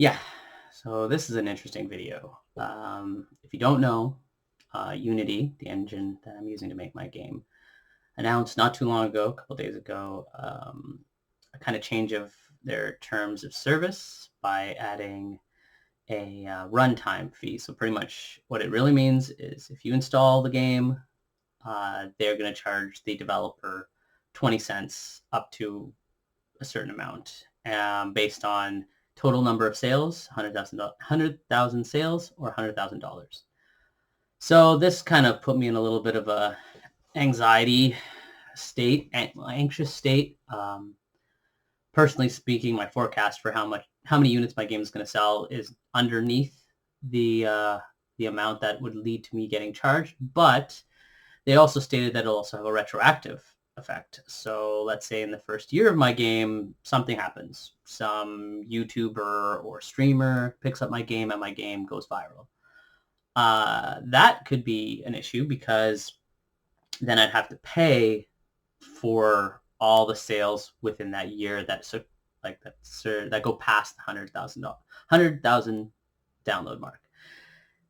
Yeah, so this is an interesting video. If you don't know, Unity, the engine that I'm using to make my game, announced not too long ago, a couple days ago, a kind of change of their terms of service by adding a runtime fee. So pretty much what it really means is if you install the game, they're going to charge the developer 20 cents up to a certain amount based on total number of sales, 100,000 sales or $100,000. So this kind of put me in a little bit of a anxiety state, anxious state. Personally speaking, my forecast for how many units my game is going to sell is underneath the amount that would lead to me getting charged. But they also stated that it'll also have a retroactive effect. So let's say in the first year of my game, something happens. Some YouTuber or streamer picks up my game and my game goes viral. That could be an issue because then I'd have to pay for all the sales within that year that go past the 100,000 download mark.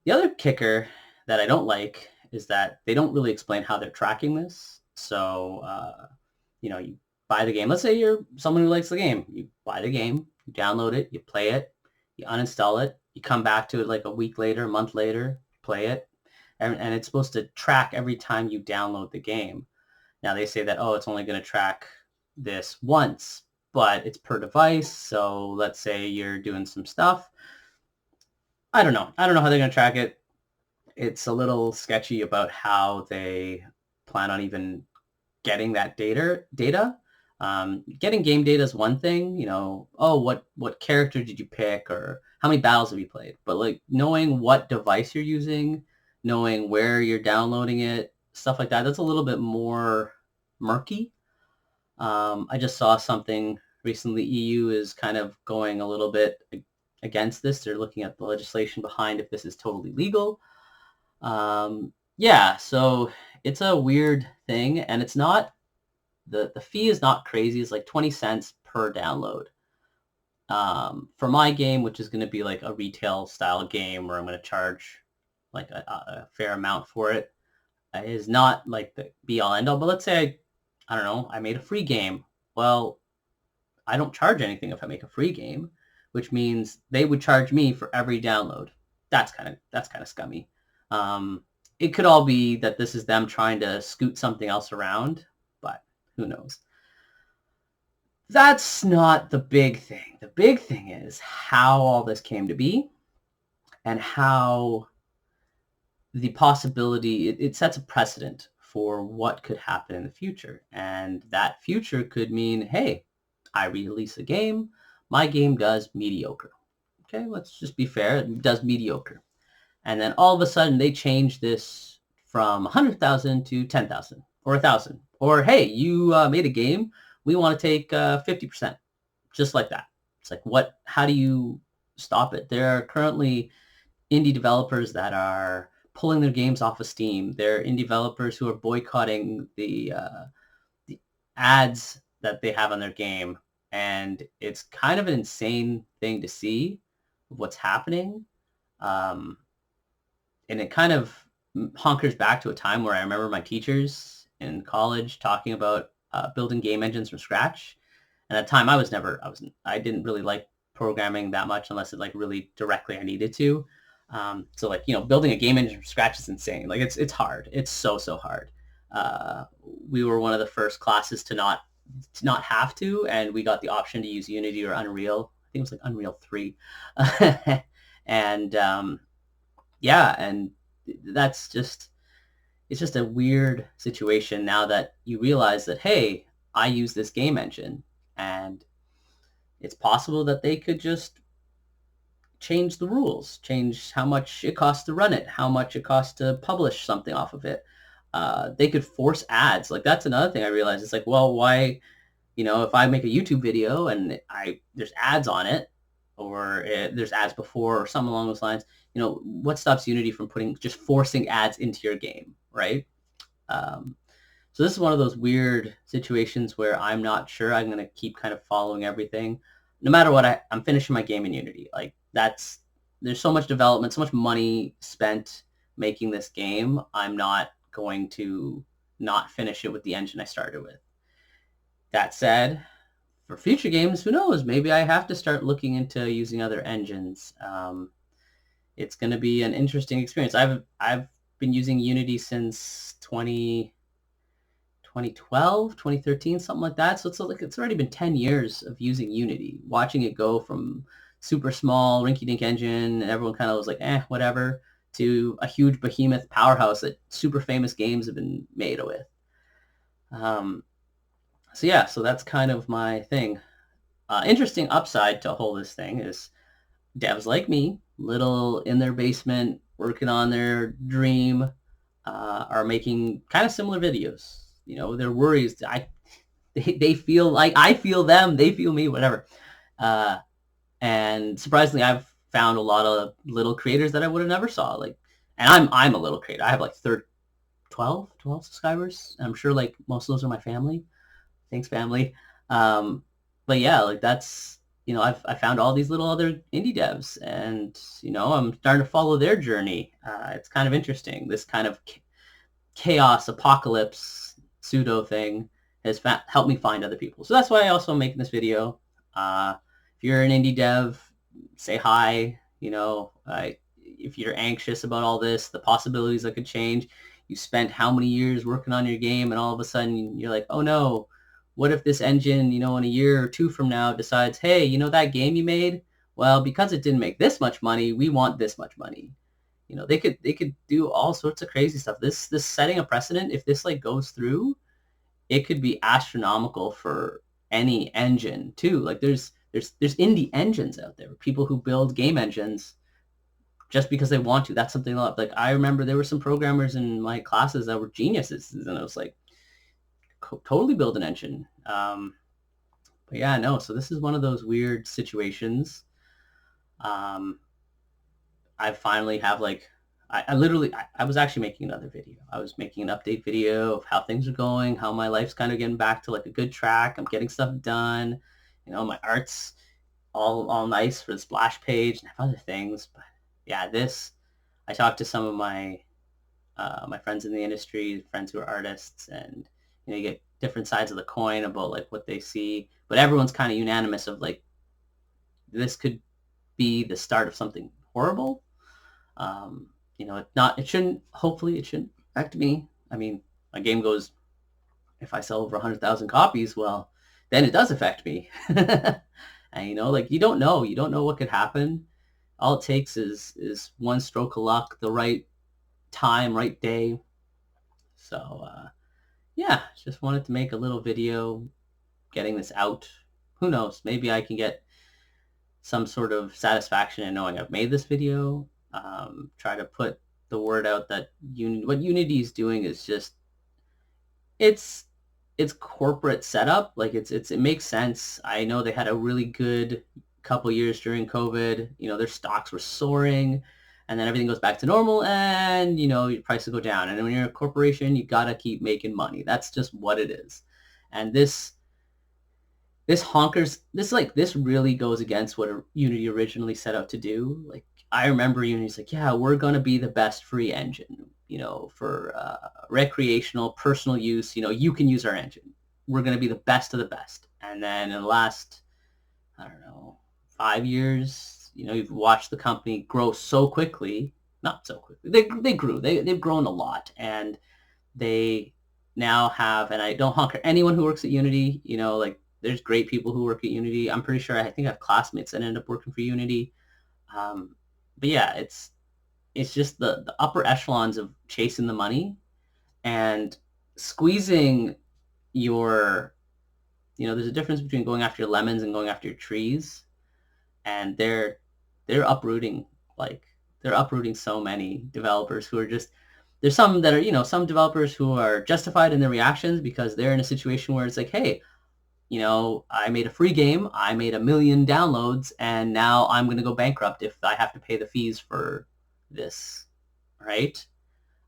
The other kicker that I don't like is that they don't really explain how they're tracking this. So, you buy the game. Let's say you're someone who likes the game. You buy the game, you download it, you play it, you uninstall it, you come back to it like a week later, a month later, play it, and it's supposed to track every time you download the game. Now they say that, oh, it's only going to track this once, but it's per device. So let's say you're doing some stuff. I don't know. I don't know how they're going to track it. It's a little sketchy about how they plan on even getting that data. Getting game data is one thing, oh, what character did you pick or how many battles have you played? But like knowing what device you're using, knowing where you're downloading it, stuff like that, that's a little bit more murky. I just saw something recently. EU is kind of going a little bit against this. They're looking at the legislation behind if this is totally legal. Yeah, so it's a weird thing, and it's not the fee is not crazy. It's like 20 cents per download. For my game, which is going to be like a retail style game where I'm going to charge like a fair amount for it, is not like the be all end all. But let's say I don't know, I made a free game. Well, I don't charge anything if I make a free game, which means they would charge me for every download. That's kind of scummy. It could all be that this is them trying to scoot something else around, but who knows? That's not the big thing. The big thing is how all this came to be and how the possibility, it sets a precedent for what could happen in the future. And that future could mean, hey, I release a game, my game does mediocre. Okay, let's just be fair, it does mediocre. And then all of a sudden they change this from 100,000 to 10,000 or 1,000. Or, hey, you made a game, we want to take 50%, just like that. It's like, how do you stop it? There are currently indie developers that are pulling their games off of Steam. There are indie developers who are boycotting the ads that they have on their game. And it's kind of an insane thing to see what's happening. And it kind of honkers back to a time where I remember my teachers in college talking about building game engines from scratch. And at the time I didn't really like programming that much unless it like really directly I needed to. So like, building a game engine from scratch is insane. Like it's hard. It's so hard. We were one of the first classes to not have to, and we got the option to use Unity or Unreal. I think it was like Unreal 3. And yeah, and it's just a weird situation now that you realize that, hey, I use this game engine, and it's possible that they could just change the rules, change how much it costs to run it, how much it costs to publish something off of it. They could force ads. Like that's another thing I realized. It's like, well, why, if I make a YouTube video and there's ads on it, or there's ads before or something along those lines, what stops Unity from just forcing ads into your game, right? So this is one of those weird situations where I'm not sure I'm going to keep kind of following everything. No matter what, I'm finishing my game in Unity. Like that's there's so much development, so much money spent making this game. I'm not going to not finish it with the engine I started with. That said, for future games, who knows? Maybe I have to start looking into using other engines. It's going to be an interesting experience. I've been using Unity since 2012, 2013, something like that. So it's already been 10 years of using Unity, watching it go from super small rinky-dink engine, and everyone kind of was like, whatever, to a huge behemoth powerhouse that super famous games have been made with. So yeah, so that's kind of my thing. Interesting upside to whole this thing is devs like me, little in their basement, working on their dream, are making kind of similar videos. You know, their worries, they feel like I feel them, they feel me, whatever. And surprisingly, I've found a lot of little creators that I would have never saw. Like, and I'm a little creator. I have like 12 subscribers. I'm sure like most of those are my family. Thanks, family. But yeah, like that's, you know, I found all these little other indie devs, and you know, I'm starting to follow their journey. It's kind of interesting. This kind of chaos apocalypse pseudo thing has helped me find other people. So that's why I also am making this video. If you're an indie dev, say hi. You know, if you're anxious about all this, the possibilities that could change. You spent how many years working on your game, and all of a sudden you're like, oh no, what if this engine, you know, in a year or two from now decides, hey, you know, that game you made, well, because it didn't make this much money, we want this much money. You know, they could do all sorts of crazy stuff. This setting a precedent, if this like goes through, it could be astronomical for any engine too. Like there's indie engines out there, people who build game engines just because they want to. That's something like I remember there were some programmers in my classes that were geniuses, and I was like, totally build an engine. But yeah, no. So this is one of those weird situations. I finally have like, I literally, I was actually making another video. I was making an update video of how things are going, how my life's kind of getting back to like a good track. I'm getting stuff done. You know, my art's all nice for the splash page and have other things. But yeah, I talked to some of my my friends in the industry, friends who are artists, and you know, you get different sides of the coin about like what they see. But everyone's kind of unanimous of like, this could be the start of something horrible. You know, hopefully it shouldn't affect me. I mean, my game goes, if I sell over 100,000 copies, well, then it does affect me. And you know, like you don't know what could happen. All it takes is one stroke of luck, the right time, right day. So, yeah, just wanted to make a little video getting this out. Who knows? Maybe I can get some sort of satisfaction in knowing I've made this video. Try to put the word out that what Unity is doing is just, it's corporate setup. Like it makes sense. I know they had a really good couple years during COVID. You know, their stocks were soaring, and then everything goes back to normal, and you know, your prices go down. And when you're a corporation, you gotta keep making money. That's just what it is. And this really goes against what Unity originally set out to do. Like I remember Unity's like, yeah, we're gonna be the best free engine, you know, for recreational, personal use. You know, you can use our engine. We're gonna be the best of the best. And then in the last, I don't know, 5 years, you know, you've watched the company grow so quickly. Not so quickly. They grew. They've grown a lot, and they now have. And I don't honk at anyone who works at Unity. You know, like there's great people who work at Unity. I'm pretty sure I think I have classmates that end up working for Unity. But yeah, it's just the upper echelons of chasing the money and squeezing your, you know, there's a difference between going after your lemons and going after your trees. And they're uprooting, like they're uprooting so many developers who are just, there's some that are, you know, some developers who are justified in their reactions because they're in a situation where it's like, hey, you know, I made a free game, I made 1 million downloads, and now I'm going to go bankrupt if I have to pay the fees for this, right?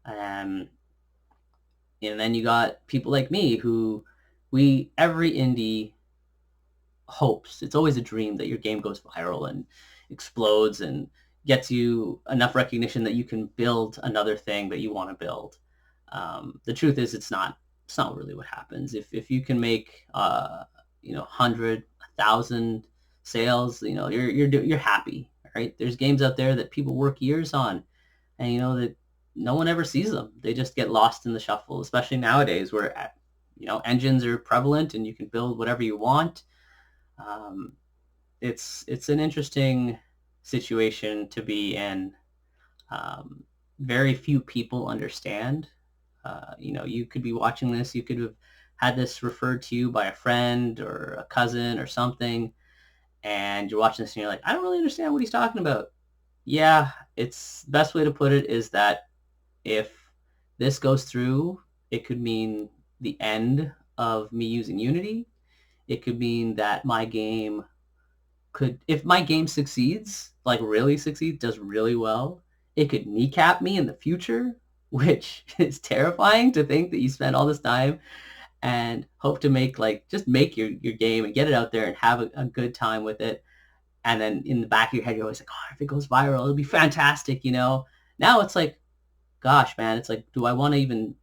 And then you got people like me who, every indie hopes, it's always a dream that your game goes viral and explodes and gets you enough recognition that you can build another thing that you want to build. The truth is, it's not really what happens. If you can make 100, 1,000 sales, you're happy, right? There's games out there that people work years on, and that no one ever sees them. They just get lost in the shuffle, especially nowadays where engines are prevalent and you can build whatever you want. It's an interesting situation to be in. Very few people understand. You could be watching this, you could have had this referred to you by a friend or a cousin or something, and you're watching this and you're like, I don't really understand what he's talking about. Yeah, it's the best way to put it is that if this goes through, it could mean the end of me using Unity. It could mean that my game if my game succeeds, like really succeeds, does really well, it could kneecap me in the future, which is terrifying to think that you spend all this time and hope to just make your game and get it out there and have a good time with it. And then in the back of your head, you're always like, oh, if it goes viral, it'll be fantastic, Now it's like, gosh, man, it's like, do I want to even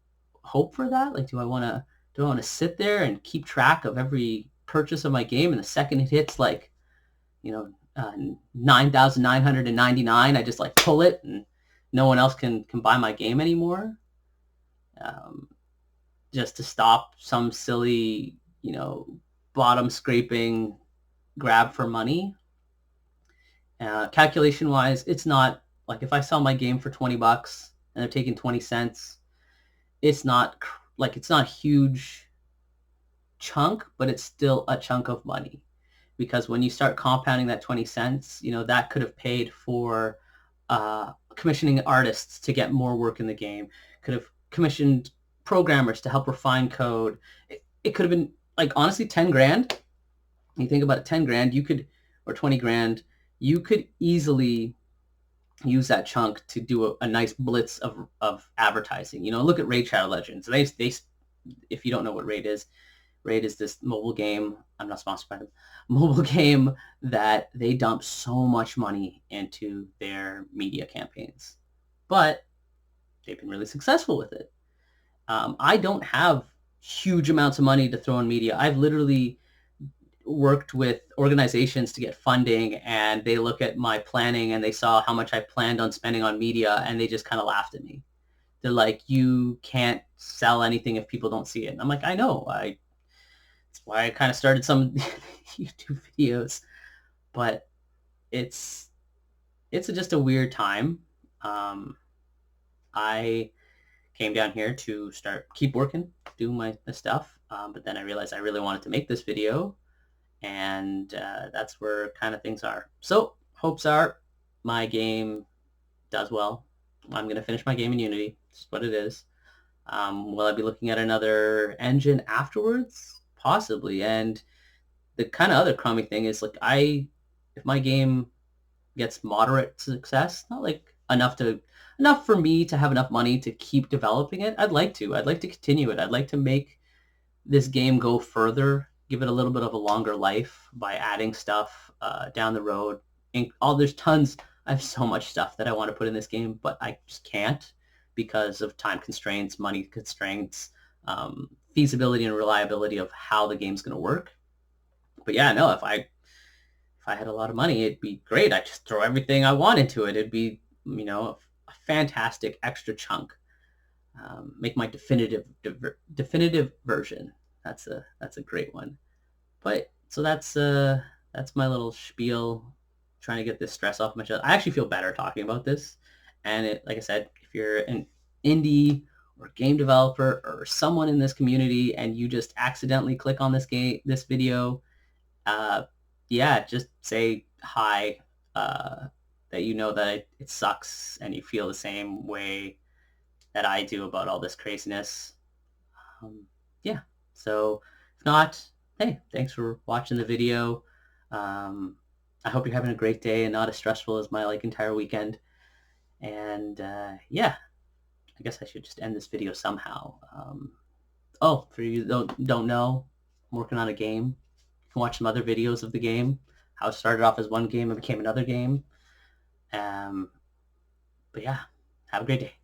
hope for that? Like, do I want to sit there and keep track of every purchase of my game, and the second it hits 9,999, I just pull it and no one else can buy my game anymore, just to stop some silly bottom scraping grab for money. Calculation wise, it's not like if I sell my game for $20 and they're taking 20 cents, it's not it's not a huge chunk, but it's still a chunk of money. Because when you start compounding that 20 cents, that could have paid for commissioning artists to get more work in the game, could have commissioned programmers to help refine code. It could have been honestly, 10 grand. You think about it, 10 grand, or 20 grand, you could easily use that chunk to do a nice blitz of advertising. Look at Raid Shadow Legends. They, if you don't know what Raid is this mobile game. I'm not sponsored by them. Mobile game that they dump so much money into their media campaigns, but they've been really successful with it. I don't have huge amounts of money to throw in media. I've literally worked with organizations to get funding, and they look at my planning and they saw how much I planned on spending on media, and they just kind of laughed at me. They're like, you can't sell anything if people don't see it. And I'm like, I know. That's why I kind of started some YouTube videos, but it's just a weird time. I came down here to keep working, do my stuff, but then I realized I really wanted to make this video, and that's where kind of things are. So hopes are my game does well. I'm going to finish my game in Unity. That's what it is. Will I be looking at another engine afterwards? Possibly. And the kind of other crummy thing is if my game gets moderate success, not enough for me to have enough money to keep developing it, I'd like to continue it. I'd like to make this game go further, give it a little bit of a longer life by adding stuff down the road. There's tons. I have so much stuff that I want to put in this game, but I just can't because of time constraints, money constraints, feasibility and reliability of how the game's going to work. But yeah, no, if I had a lot of money, it'd be great. I'd just throw everything I want into it. It'd be, a fantastic extra chunk. Make my definitive version. That's a great one. But so that's my little spiel, trying to get this stress off my chest. I actually feel better talking about this. And like I said, if you're an indie or game developer or someone in this community and you just accidentally click on this video, just say hi, that that it sucks and you feel the same way that I do about all this craziness. So if not, hey, thanks for watching the video. I hope you're having a great day and not as stressful as my entire weekend. And I guess I should just end this video somehow. For you that don't know, I'm working on a game. You can watch some other videos of the game, how it started off as one game and became another game. But yeah, have a great day.